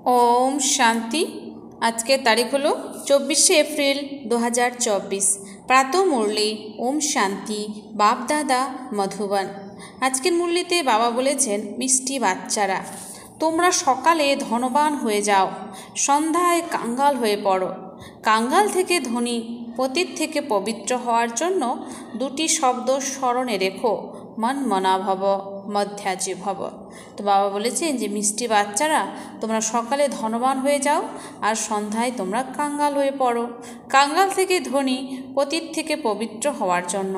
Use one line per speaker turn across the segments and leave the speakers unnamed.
ओम शांति। आज के तारीख हलो 24 एप्रिल 2024। प्रातः मुरली ओम शांति बाप दादा मधुबन। आजकेर मुरलीते बाबा बोलेছেন मिष्टि बाच्चारा তোমরা সকালে ধনবান হয়ে যাও, সন্ধ্যায় কাঙ্গাল হয়ে পড়ো। কাঙ্গাল থেকে ধনী, পতিত থেকে পবিত্র হওয়ার জন্য দুটি শব্দ স্মরণে রেখো, মন মনা ভব মধ্যাজি ভব। তো বাবা বলেছেন যে মিষ্টি বাচ্চারা তোমরা সকালে ধনবান হয়ে যাও আর সন্ধ্যায় তোমরা কাঙ্গাল হয়ে পড়ো। কাঙ্গাল থেকে ধনী, পতিত থেকে পবিত্র হওয়ার জন্য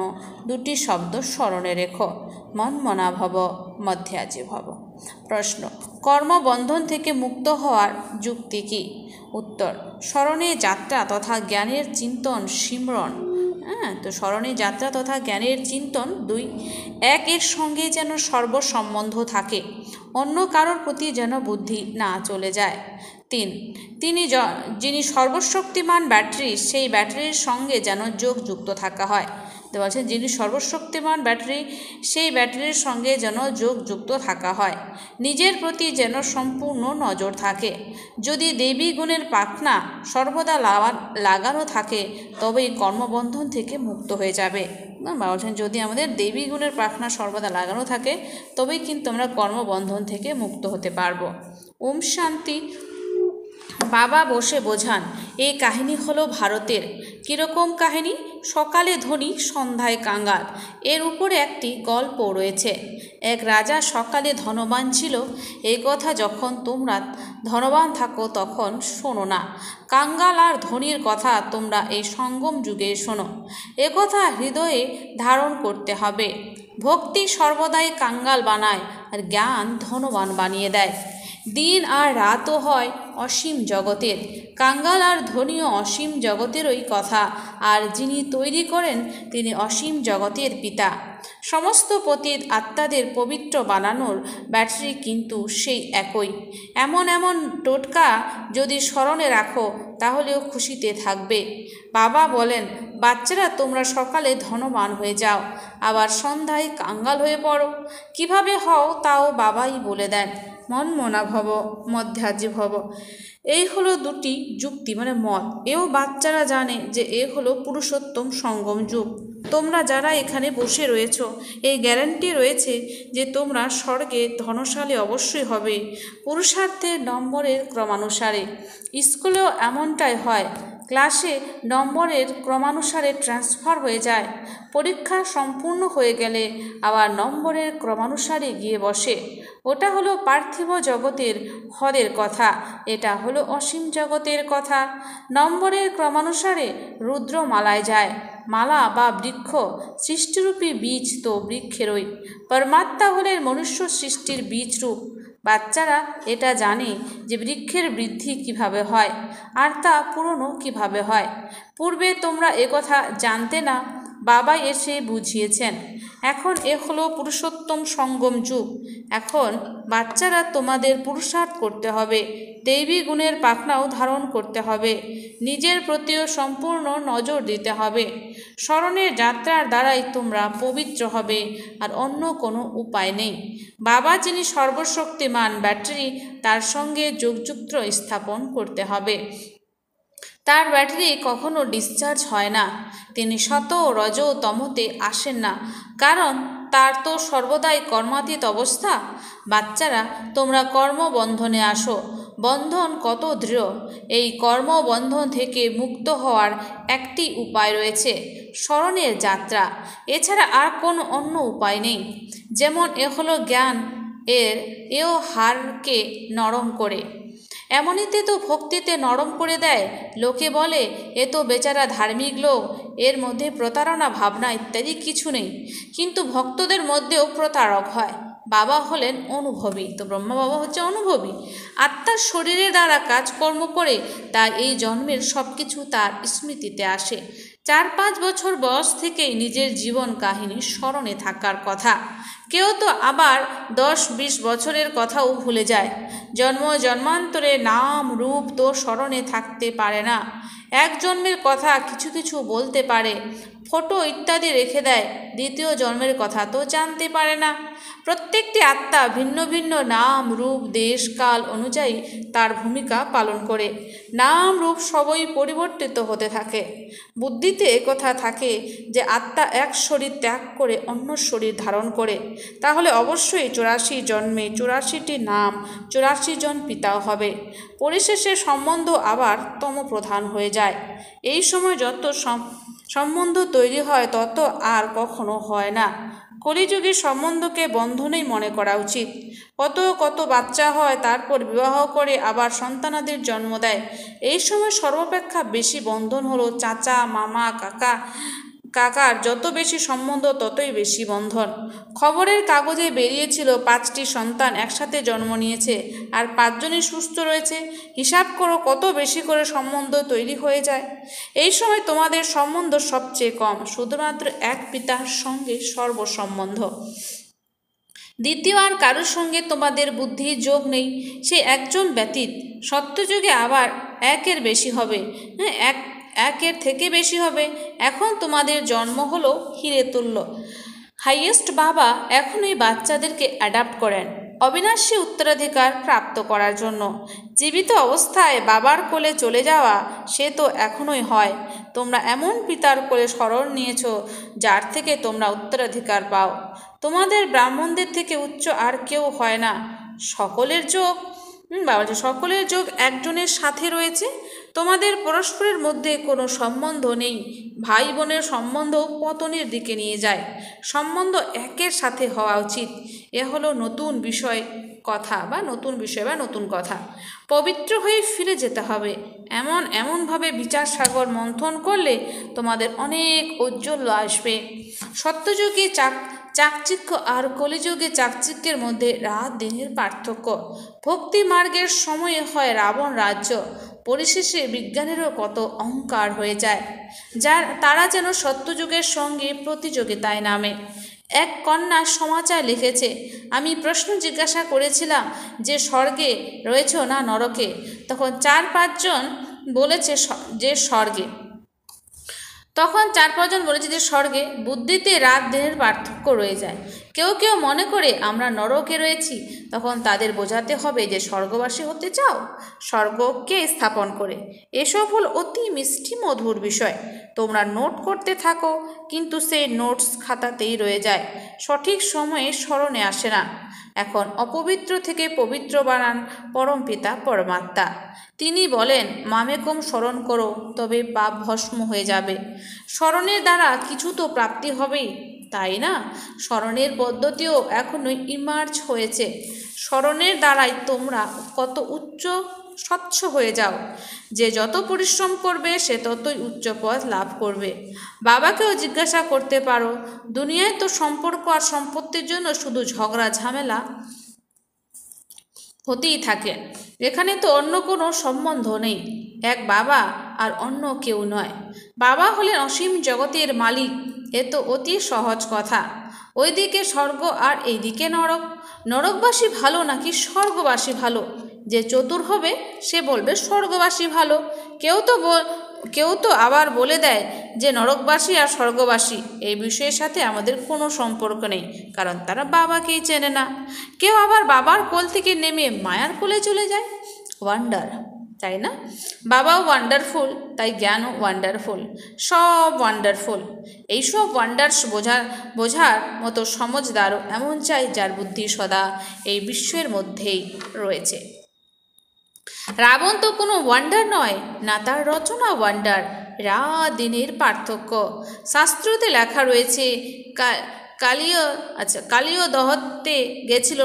দুটি শব্দ স্মরণে রেখো, মন মনা ভব মধ্যাজি ভব। প্রশ্ন, কর্মবন্ধন থেকে মুক্ত হওয়ার যুক্তি কী? উত্তর, স্মরণে যাত্রা তথা জ্ঞানের চিন্তন সিমরন। তো স্মরণে যাত্রা তথা জ্ঞানের চিন্তন 2। এর সঙ্গে যেন সর্বসম্বন্ধ থাকে, অন্য কারোর প্রতি যেন বুদ্ধি না চলে যায়। 3, যিনি সর্বশক্তিমান ব্যাটারি, সেই ব্যাটারির সঙ্গে যেন যোগ যুক্ত থাকা হয়। তো বলছেন যিনি সর্বশক্তিমান ব্যাটারি, সেই ব্যাটারির সঙ্গে যেন যোগ যুক্ত থাকা হয়। নিজের প্রতি যেন সম্পূর্ণ নজর থাকে। যদি দেবী গুণের পাখনা সর্বদা লাগানো থাকে তবেই কর্মবন্ধন থেকে মুক্ত হয়ে যাবে। বলছেন যদি আমাদের দেবী গুণের পাখনা সর্বদা লাগানো থাকে তবেই কিন্তু আমরা কর্মবন্ধন থেকে মুক্ত হতে পারবো। ওম শান্তি। বাবা বসে বোঝান এই কাহিনী হলো ভারতের। কীরকম কাহিনী? সকালে ধনী, সন্ধ্যায় কাঙ্গাল। এর উপরে একটি গল্প রয়েছে। এক রাজা সকালে ধনবান ছিল। এই কথা যখন তোমরা ধনবান থাকো তখন শোনো না। কাঙ্গাল আর ধনীর কথা তোমরা এই সঙ্গম যুগে শোনো। একথা হৃদয়ে ধারণ করতে হবে। ভক্তি সর্বদাই কাঙ্গাল বানায় আর জ্ঞান ধনবান বানিয়ে দেয়। দিন আর রাতও হয় অসীম জগতের। কাঙ্গাল আর ধনীও অসীম জগতেরই কথা, আর যিনি তৈরি করেন তিনি অসীম জগতের পিতা। সমস্ত পতিত আত্মাদের পবিত্র বানানোর ব্যাটারি কিন্তু সেই একই। এমন এমন টোটকা যদি স্মরণে রাখো তাহলেও খুশিতে থাকবে। বাবা বলেন, বাচ্চারা তোমরা সকালে ধনবান হয়ে যাও, আবার সন্ধ্যায় কাঙ্গাল হয়ে পড়ো। কিভাবে হও তাও বাবাই বলে দেন, মন মনা ভব মধ্যাজি ভব। এই হলো দুটি যুক্তি, মানে মত। এও বাচ্চারা জানে যে এ হলো পুরুষোত্তম সঙ্গম যুগ। তোমরা যারা এখানে বসে রয়েছ, এই গ্যারান্টি রয়েছে যে তোমরা স্বর্গে ধনশালী অবশ্যই হবে, পুরুষার্থের নম্বরের ক্রমানুসারে। স্কুলেও এমনটাই হয়, ক্লাসে নম্বরের ক্রমানুসারে ট্রান্সফার হয়ে যায়। পরীক্ষা সম্পূর্ণ হয়ে গেলে আবার নম্বরের ক্রমানুসারে গিয়ে বসে। ওটা হলো পার্থিব জগতের হরের কথা, এটা হলো অসীম জগতের কথা। নম্বরের ক্রমানুসারে রুদ্র মালায় যায়। মালা বা বৃক্ষ সৃষ্টিরূপী বীজ তো বৃক্ষেরই। পরমাত্মা হলেন মনুষ্য সৃষ্টির বীজ রূপ। বাচ্চারা এটা জানে যে বৃক্ষের বৃদ্ধি কিভাবে হয় আর তা পূরণও কিভাবে হয়। পূর্বে তোমরা একথা জানতে না, বাবাই এসে বুঝিয়েছেন। এখন এ হলো পুরুষোত্তম সঙ্গম যুগ। এখন বাচ্চারা তোমাদের পুরুষার্থ করতে হবে, দৈবী গুণের পাখনাও ধারণ করতে হবে, নিজের প্রতিও সম্পূর্ণ নজর দিতে হবে। স্মরণের যাত্রার দ্বারাই তোমরা পবিত্র হবে, আর অন্য কোনো উপায় নেই। বাবা যিনি সর্বশক্তিমান ব্যাটারি, তার সঙ্গে যোগযুক্ত স্থাপন করতে হবে। তার ব্যাটারি কখনো ডিসচার্জ হয় না। তিনি শত রজ তমতে আসেন না, কারণ তার তো সর্বদাই কর্মাতীত অবস্থা। বাচ্চারা তোমরা কর্মবন্ধনে আসো। বন্ধন কত দৃঢ়! এই কর্মবন্ধন থেকে মুক্ত হওয়ার একটি উপায় রয়েছে, স্মরণের যাত্রা। এছাড়া আর কোনো অন্য উপায় নেই। যেমন এ হলো জ্ঞান, এও হাড়কে নরম করে। এমনিতে তো ভক্তিতে নরম করে দেয়। লোকে বলে এ তো বেচারা ধার্মিক লোক, এর মধ্যে প্রতারণা ভাবনা ইত্যাদি কিছু নেই। কিন্তু ভক্তদের মধ্যেও প্রতারক হয়। বাবা হলেন অনুভবী, তো ব্রহ্মা বাবা হচ্ছে অনুভবী। আত্মার শরীরের দ্বারা কাজকর্ম করে তাই এই জন্মের সব কিছু তার স্মৃতিতে আসে। 4-5 বছর বয়স থেকেই নিজের জীবন কাহিনী স্মরণে থাকার কথা। কেউ তো আবার 10-20 বছরের কথাও ভুলে যায়। জন্ম জন্মান্তরে নাম রূপ তো স্মরণে থাকতে পারে না। এক জন্মের কথা কিছু কিছু বলতে পারে, ফটো ইত্যাদি রেখে দেয়, দ্বিতীয় জন্মের কথা তো জানতে পারে না। প্রত্যেকটি আত্মা ভিন্ন ভিন্ন নাম রূপ দেশ কাল অনুযায়ী তার ভূমিকা পালন করে। নাম রূপ সবই পরিবর্তিত হতে থাকে। বুদ্ধিতে একথা থাকে যে আত্মা এক শরীর ত্যাগ করে অন্য শরীর ধারণ করে, তাহলে অবশ্যই 84 জন্মে 84টি নাম 84 জন পিতাও হবে। পরিশেষে সম্বন্ধ আবার তমপ্রধান হয়ে যায়। এই সময় যত সম্বন্ধ তৈরি হয় তত আর কখনো হয় না। কলিযুগে সম্বন্ধকে বন্ধনেই মনে করা উচিত। কত কত বাচ্চা হয়, তারপর বিবাহ করে আবার সন্তানাদির জন্ম দেয়। এই সময় সর্বাপেক্ষা বেশি বন্ধন হলো চাচা মামা কাকার যত বেশি সম্বন্ধ ততই বেশি বন্ধন। খবরের কাগজে বেরিয়েছিল 5টি সন্তান একসাথে জন্ম নিয়েছে আর 5 জনই সুস্থ রয়েছে। হিসাব করো কত বেশি করে সম্বন্ধ তৈরি হয়ে যায়। এই সময় তোমাদের সম্বন্ধ সবচেয়ে কম, শুধুমাত্র এক পিতার সঙ্গে সর্বসম্বন্ধ। দ্বিতীয় আর কারোর সঙ্গে তোমাদের বুদ্ধির যোগ নেই, সে একজন ব্যতীত। সত্যযুগে আবার একের বেশি হবে, একের থেকে বেশি হবে। এখন তোমাদের জন্ম হলো হিরে তুল্য। হাইয়েস্ট বাবা এখনই বাচ্চাদেরকে অ্যাডাপ্ট করেন অবিনাশী উত্তরাধিকার প্রাপ্ত করার জন্য। জীবিত অবস্থায় বাবার কোলে চলে যাওয়া সে তো এখনই হয়। তোমরা এমন পিতার কোলে শরণ নিয়েছ যার থেকে তোমরা উত্তরাধিকার পাও। তোমাদের ব্রাহ্মণদের থেকে উচ্চ আর কেউ হয় না। সকলের যোগ একজনের সাথে রয়েছে। তোমাদের পরস্পরের মধ্যে কোনো সম্বন্ধ নেই। ভাই বোনের সম্বন্ধ পতনের দিকে নিয়ে যায়। সম্বন্ধ একের সাথে হওয়া উচিত। এ হলো নতুন কথা। পবিত্র হয়ে ফিরে যেতে হবে। এমনভাবে বিচার সাগর মন্থন করলে তোমাদের অনেক ঔজ্জ্বল্য আসবে। সত্যযুগে চাকচিক্য আর কলিযুগে চাকচিক্যের মধ্যে রাত দিনের পার্থক্য। ভক্তি মার্গের সময়ে হয় রাবণ রাজ্য। পরিশেষে বিজ্ঞানেরও কত অহংকার হয়ে যায়, তারা যেন সত্যযুগের সঙ্গে প্রতিযোগিতায় নামে। এক কন্যা সমাচার লিখেছে, আমি প্রশ্ন জিজ্ঞাসা করেছিলাম যে স্বর্গে রয়েছ না নরকে? তখন 4-5 জন বলেছে যে স্বর্গে। বুদ্ধিতে রাত দিনের পার্থক্য রয়ে যায়। কেউ কেউ মনে করে আমরা নরকে রয়েছি। তখন তাদের বোঝাতে হবে যে স্বর্গবাসী হতে চাও, স্বর্গকে স্থাপন করে। এসব হল অতি মিষ্টি মধুর বিষয়। তোমরা নোট করতে থাকো, কিন্তু সেই নোটস খাতাতেই রয়ে যায়, সঠিক সময়ে স্মরণে আসে না। এখন অপবিত্র থেকে পবিত্র বানান পরম পিতা পরমাত্মা। তিনি বলেন, মামেকম স্মরণ করো, তবে পাপ ভস্ম হয়ে যাবে। স্মরণের দ্বারা কিছু তো প্রাপ্তি হবেই, তাই না? স্মরণের পদ্ধতিও এখনই ইমার্জ হয়েছে। স্মরণের দ্বারাই তোমরা কত স্বচ্ছ হয়ে যাও। যে যত পরিশ্রম করবে সে ততই উচ্চ পদ লাভ করবে। বাবাকেও জিজ্ঞাসা করতে পারো, দুনিয়ায় তো সম্পর্ক আর সম্পত্তির জন্য শুধু ঝগড়া ঝামেলা হতেই থাকে। এখানে তো অন্য কোনো সম্বন্ধ নেই। এক বাবা আর অন্য কেউ নয়। বাবা হলেন অসীম জগতের মালিক। এ তো অতি সহজ কথা। ওইদিকে স্বর্গ আর এইদিকে নরক। নরকবাসী ভালো নাকি স্বর্গবাসী ভালো? যে চতুর হবে সে বলবে স্বর্গবাসী ভালো। কেউ তো আবার বলে দেয় যে নরকবাসী আর স্বর্গবাসী এই বিষয়ের সাথে আমাদের কোনো সম্পর্ক নেই, কারণ তারা বাবাকেই চেনে না। কেউ আবার বাবার কোল থেকে নেমে মায়ার কোলে চলে যায়। ওয়ান্ডার, তাই না? বাবাও ওয়ান্ডারফুল, তাই জ্ঞানও ওয়ান্ডারফুল, সব ওয়ান্ডারফুল। এইসব ওয়ান্ডার্স বোঝার মতো সমঝদারও এমন চাই যার বুদ্ধি সদা এই বিশ্বের মধ্যেই রয়েছে। রাবণ তো কোনো ওয়ান্ডার নয়, না তার রচনা ওয়ান্ডার। রাত দিনের পার্থক্য। শাস্ত্রতে লেখা রয়েছে, কালীয় দহতে গেছিল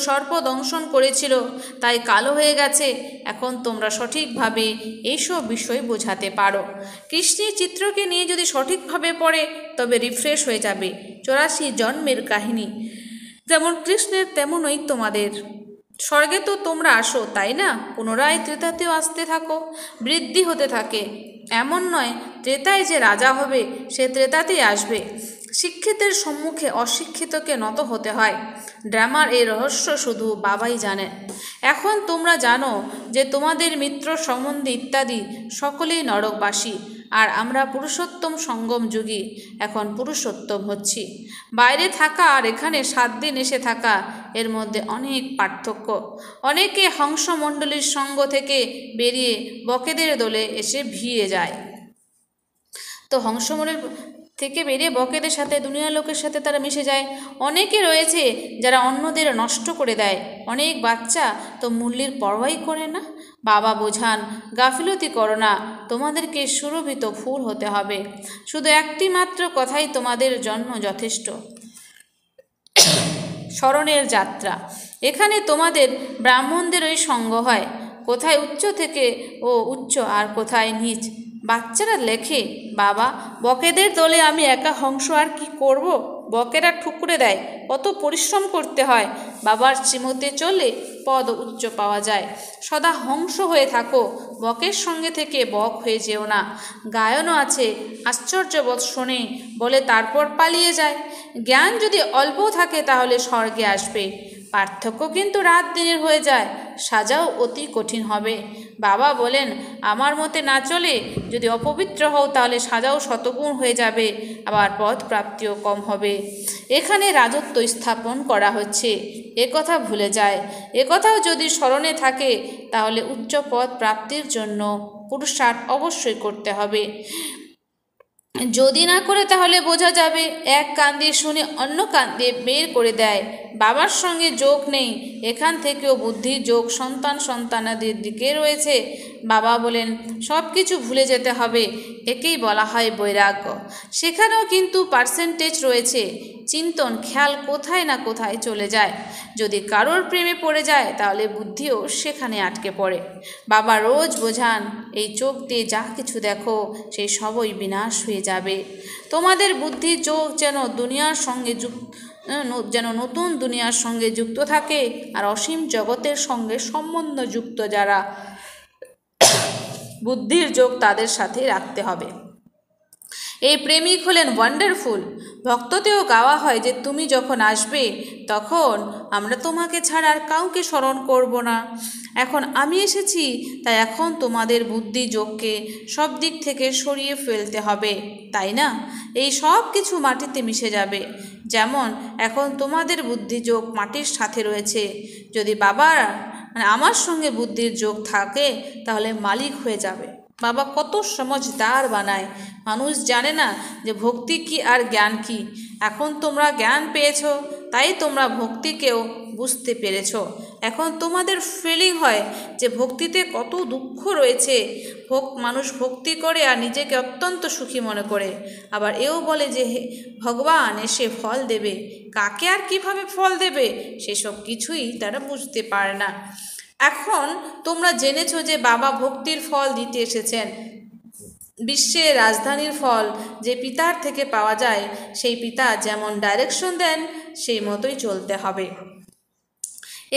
সর্প দংশন করেছিল, তাই কালো হয়ে গেছে। এখন তোমরা সঠিকভাবে এইসব বিষয় বোঝাতে পারো। কৃষ্ণের চিত্রকে নিয়ে যদি সঠিকভাবে পড়ে তবে রিফ্রেশ হয়ে যাবে। 84 জন্মের কাহিনী যেমন কৃষ্ণের তেমনই তোমাদের। স্বর্গে তো তোমরা আসো, তাই না? পুনরায় ত্রেতাতেও আসতে থাকো, বৃদ্ধি হতে থাকে। এমন নয় ত্রেতায় যে রাজা হবে সে ত্রেতাতেই আসবে। শিক্ষিতের সম্মুখে অশিক্ষিতকে নত হতে হয়। ড্রামার এই রহস্য শুধু বাবাই জানেন। এখন তোমরা জানো যে তোমাদের মিত্র সম্বন্ধী ইত্যাদি সকলেই নরকবাসী, আর আমরা পুরুষোত্তম সঙ্গম যুগী এখন পুরুষোত্তম হচ্ছি। বাইরে থাকা আর এখানে 7 দিন এসে থাকা, এর মধ্যে অনেক পার্থক্য। অনেকে হংসমণ্ডলীর সঙ্গ থেকে বেরিয়ে বকেদের দলে এসে ভিড়ে যায়। তো হংসমণ্ডল থেকে বেরিয়ে বকেদের সাথে, দুনিয়ার লোকের সাথে তারা মিশে যায়। অনেকে রয়েছে যারা অন্যদের নষ্ট করে দেয়। অনেক বাচ্চা তো মূল্যের পরোয়াই করে না। বাবা বোঝান, গাফিলতি করো না, তোমাদেরকে সুরভিত ফুল হতে হবে। শুধু একটি মাত্র কথাই তোমাদের জন্য যথেষ্ট, স্মরণের যাত্রা। এখানে তোমাদের ব্রাহ্মণদেরই সঙ্গ হয়। কোথায় উচ্চ থেকে ও উচ্চ, আর কোথায় নিচ। বাচ্চারা লেখে, বাবা বকেদের দলে আমি একা হংস, আর কি করব? বকেরা ঠুকরে দেয়, কত পরিশ্রম করতে হয়। বাবার শ্রীমতে চলে পদ উচ্চ পাওয়া যায়। সদা হংস হয়ে থাকো, বকের সঙ্গে থেকে বক হয়ে যেও না। গায়নও আছে, আশ্চর্যবোধ শোনে, বলে তারপর পালিয়ে যায়। জ্ঞান যদি অল্প থাকে তাহলে স্বর্গে আসবে। পার্থক্য কিন্তু রাত দিনের হয়ে যায়, সাজাও অতি কঠিন হবে। বাবা বলেন, আমার মতে না চলে যদি অপবিত্র হও তাহলে সাজাও শতগুণ হয়ে যাবে, আবার পদ প্রাপ্তিও কম হবে। এখানে রাজত্ব স্থাপন করা হচ্ছে, কথা ভুলে যায়। কথাও যদি স্মরণে থাকে তাহলে উচ্চ পদ প্রাপ্তির জন্য পুরুষার্থ অবশ্যই করতে হবে। যদি না করে তাহলে বোঝা যাবে এক কান দিয়ে শুনে অন্য কান দিয়ে বের করে দেয়। বাবার সঙ্গে যোগ নেই, এখান থেকেও বুদ্ধির যোগ সন্তানাদের দিকে রয়েছে। বাবা বলেন, সব কিছু ভুলে যেতে হবে, একেই বলা হয় বৈরাগ্য। সেখানেও কিন্তু পার্সেন্টেজ রয়েছে। চিন্তন খেয়াল কোথায় না কোথায় চলে যায়। যদি কারোর প্রেমে পড়ে যায় তাহলে বুদ্ধিও সেখানে আটকে পড়ে। বাবা রোজ বোঝান, এই চোখ দিয়ে যা কিছু দেখো সেই সবই বিনাশ হয়ে যাবে। তোমাদের বুদ্ধির চোখ যেন দুনিয়ার সঙ্গে নতুন দুনিয়ার সঙ্গে যুক্ত থাকে, আর অসীম জগতের সঙ্গে সম্বন্ধযুক্ত যারা বুদ্ধির যোগ তাদের সাথে রাখতে হবে। এই প্রেমিক হলেন ওয়ান্ডারফুল। ভক্ততেও গাওয়া হয় যে তুমি যখন আসবে তখন আমরা তোমাকে ছাড়া আর কাউকে স্মরণ করব না। এখন আমি এসেছি, তাই এখন তোমাদের বুদ্ধি যোগকে সব দিক থেকে সরিয়ে ফেলতে হবে, তাই না? এই সব কিছু মাটিতে মিশে যাবে। যেমন এখন তোমাদের বুদ্ধি যোগ মাটির সাথে রয়েছে। যদি বাবার আমার সঙ্গে বুদ্ধির যোগ থাকে তাহলে মালিক হয়ে যাবে। বাবা কত সমঝদার বানায়। মানুষ জানে না যে ভক্তি কি আর জ্ঞান কি। এখন তোমরা জ্ঞান পেয়েছো, তাই তোমরা ভক্তিকেও বুঝতে পেরেছো। এখন তোমাদের ফিলিং হয় যে ভক্তিতে কত দুঃখ রয়েছে। মানুষ ভক্তি করে আর নিজেকে অত্যন্ত সুখী মনে করে, আবার এও বলে যে ভগবান এসে ফল দেবে। কাকে আর কিভাবে ফল দেবে সেসব কিছুই তারা বুঝতে পারে না। এখন তোমরা জেনেছো যে বাবা ভক্তির ফল দিতে এসেছেন। বিশ্বের রাজধানীর ফল যে পিতার থেকে পাওয়া যায়, সেই পিতা যেমন ডাইরেকশন দেন সেই মতোই চলতে হবে।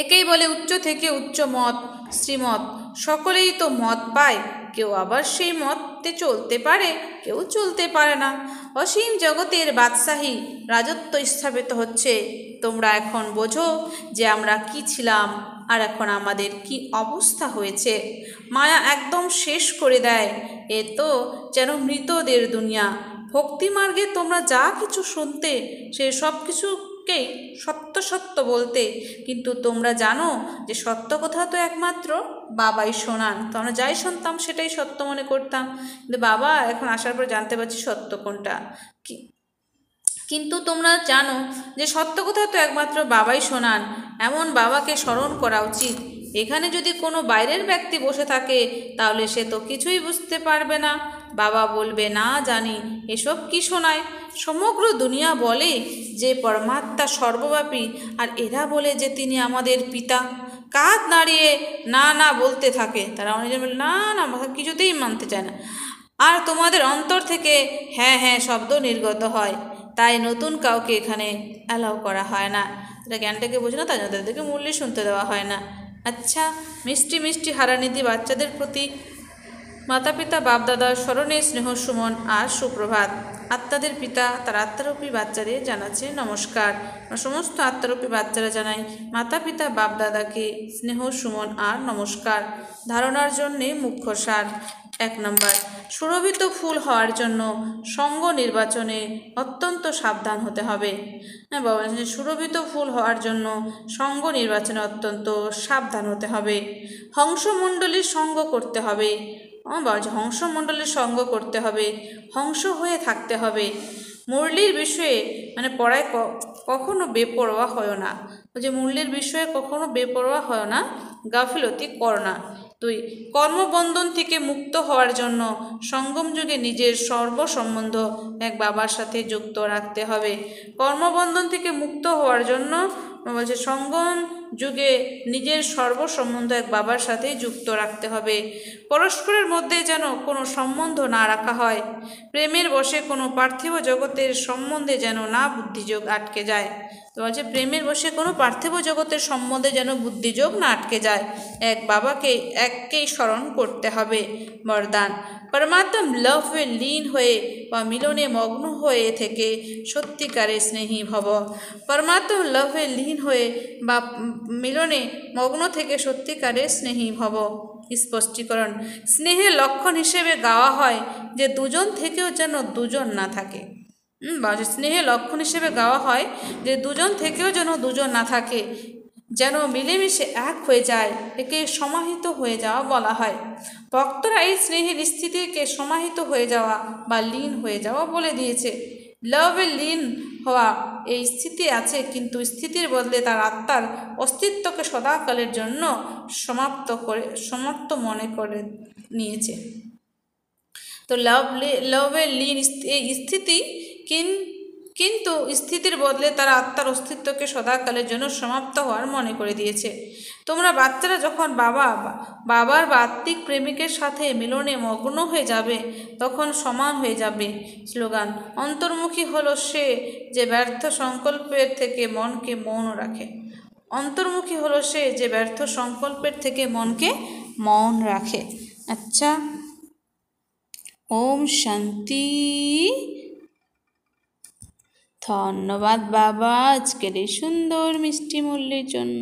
একেই বলে উচ্চ থেকে উচ্চ মত, শ্রীমত। সকলেই তো মত পায়, কেউ আবার সেই মতে চলতে পারে, কেউ চলতে পারে না। অসীম জগতের বাদশাহী রাজত্ব স্থাপিত হচ্ছে। তোমরা এখন বোঝো যে আমরা কি ছিলাম আর এখন আমাদের কি অবস্থা হয়েছে। মায়া একদম শেষ করে দেয়। এ তো যেন মৃতদের দুনিয়া। ভক্তিমার্গে তোমরা যা কিছু শুনতে সে সব কিছুকেই সত্য সত্য বলতে, কিন্তু তোমরা জানো যে সত্য কথা তো একমাত্র বাবাই শোনান। তো আমরা যাই শুনতাম সেটাই সত্য মনে করতাম, কিন্তু বাবা এখন আসার পর জানতে পারছি সত্য কোনটা। কিন্তু তোমরা জানো যে সত্য কথা তো একমাত্র বাবাই শোনান। এমন বাবাকে স্মরণ করা উচিত। এখানে যদি কোনো বাইরের ব্যক্তি বসে থাকে তাহলে সে তো কিছুই বুঝতে পারবে না। বাবা বলবে, না জানি এসব কি শোনায়। সমগ্র দুনিয়া বলে যে পরমাত্মা সর্বব্যাপী, আর এরা বলে যে তিনি আমাদের পিতা। কাঁধ নাড়িয়ে না না বলতে থাকে। তারা অনেকজন বলে না না, কিছুতেই মানতে চায় না। আর তোমাদের অন্তর থেকে হ্যাঁ হ্যাঁ শব্দ নির্গত হয়। তাই নতুন কাউকে এখানে অ্যালাউ করা হয় না। এটা জ্ঞানটাকে বোঝে না, তাই তাদেরকে মূল্য শুনতে দেওয়া হয় না। আচ্ছা, মিষ্টি মিষ্টি হারানিধি বাচ্চাদের প্রতি মাতা পিতা বাপদাদার স্মরণে স্নেহ সুমন আর সুপ্রভাত। আত্মাদের পিতা তার আত্মারূপী বাচ্চাদের জানাচ্ছে নমস্কার। সমস্ত আত্মারূপী বাচ্চারা জানায় মাতা পিতা বাপ দাদাকে স্নেহ সুমন আর নমস্কার। ধারণার জন্যে মুখ্য সার। 1 নম্বর, সুরভিত ফুল হওয়ার জন্য সঙ্গ নির্বাচনে অত্যন্ত সাবধান হতে হবে। বাবা সুরভিত ফুল হওয়ার জন্য সঙ্গ নির্বাচনে অত্যন্ত সাবধান হতে হবে। হংসমণ্ডলীর সঙ্গ করতে হবে। হংসমণ্ডলীর সঙ্গ করতে হবে, হংস হয়ে থাকতে হবে। মুরলির বিষয়ে পড়ায় কখনো বেপরোয়া হয় না। মুরলির বিষয়ে কখনো বেপরোয়া হয় না, গাফিলতি করো না। 2, কর্মবন্ধন থেকে মুক্ত হওয়ার জন্য সঙ্গম যুগে নিজের সর্বসম্বন্ধ এক বাবার সাথে যুক্ত রাখতে হবে। কর্মবন্ধন থেকে মুক্ত হওয়ার জন্য সঙ্গম যুগে নিজের সর্বসম্বন্ধ এক বাবার সাথে যুক্ত রাখতে হবে। পরস্পরের মধ্যে যেন কোনো সম্বন্ধ না রাখা হয়। প্রেমের বশে কোনো পার্থিব জগতের সম্বন্ধে যেন না বুদ্ধিযোগ আটকে যায়। তো প্রেমের বশে কোনো পার্থিব জগতের সম্বন্ধে যেন বুদ্ধিযোগ না আটকে যায়। এক বাবাকে এককেই স্মরণ করতে হবে। বরদান, পরমাত্ম লভে লীন হয়ে বা মিলনে মগ্ন হয়ে থেকে সত্যিকারের স্নেহী ভব। পরমাত্ম লভে লীন হয়ে বা মিলনে মগ্ন থেকে সত্যিকারের স্নেহী ভব। স্পষ্টীকরণ, স্নেহের লক্ষণ হিসেবে গাওয়া হয় যে দুজন থেকেও যেন দুজন না থাকে। স্নেহের লক্ষণ হিসেবে গাওয়া হয় যে দুজন থেকেও যেন দুজন না থাকে, যেন মিলেমিশে এক হয়ে যায়, একে সমাহিত হয়ে যাওয়া বলা হয়। ভক্তরা এই স্নেহের স্থিতিকে সমাহিত হয়ে যাওয়া বা লীন হয়ে যাওয়া বলে দিয়েছে। লভে লীন হওয়া এই স্থিতি আছে, কিন্তু স্থিতির বদলে তার আত্মার অস্তিত্বকে সদাকালের জন্য সমাপ্ত মনে করে নিয়েছে। তো লভে লীন এই স্থিতি কিন্তু স্থিতির বদলে তারা আত্মার অস্তিত্বকে সদাকালের জন্য সমাপ্ত হওয়ার মনে করে দিয়েছে। তোমরা বাচ্চারা যখন বাবার বা আত্মিক প্রেমিকের সাথে মিলনে মগ্ন হয়ে যাবে তখন সমান হয়ে যাবে। স্লোগান, অন্তর্মুখী হলো সে যে ব্যর্থ সংকল্পের থেকে মনকে মৌন রাখে। অন্তর্মুখী হলো সে যে ব্যর্থ সংকল্পের থেকে মনকে মৌন রাখে। আচ্ছা, ওম শান্তি। ধন্যবাদ বাবা আজকের এই সুন্দর মিষ্টি মুরলির জন্য।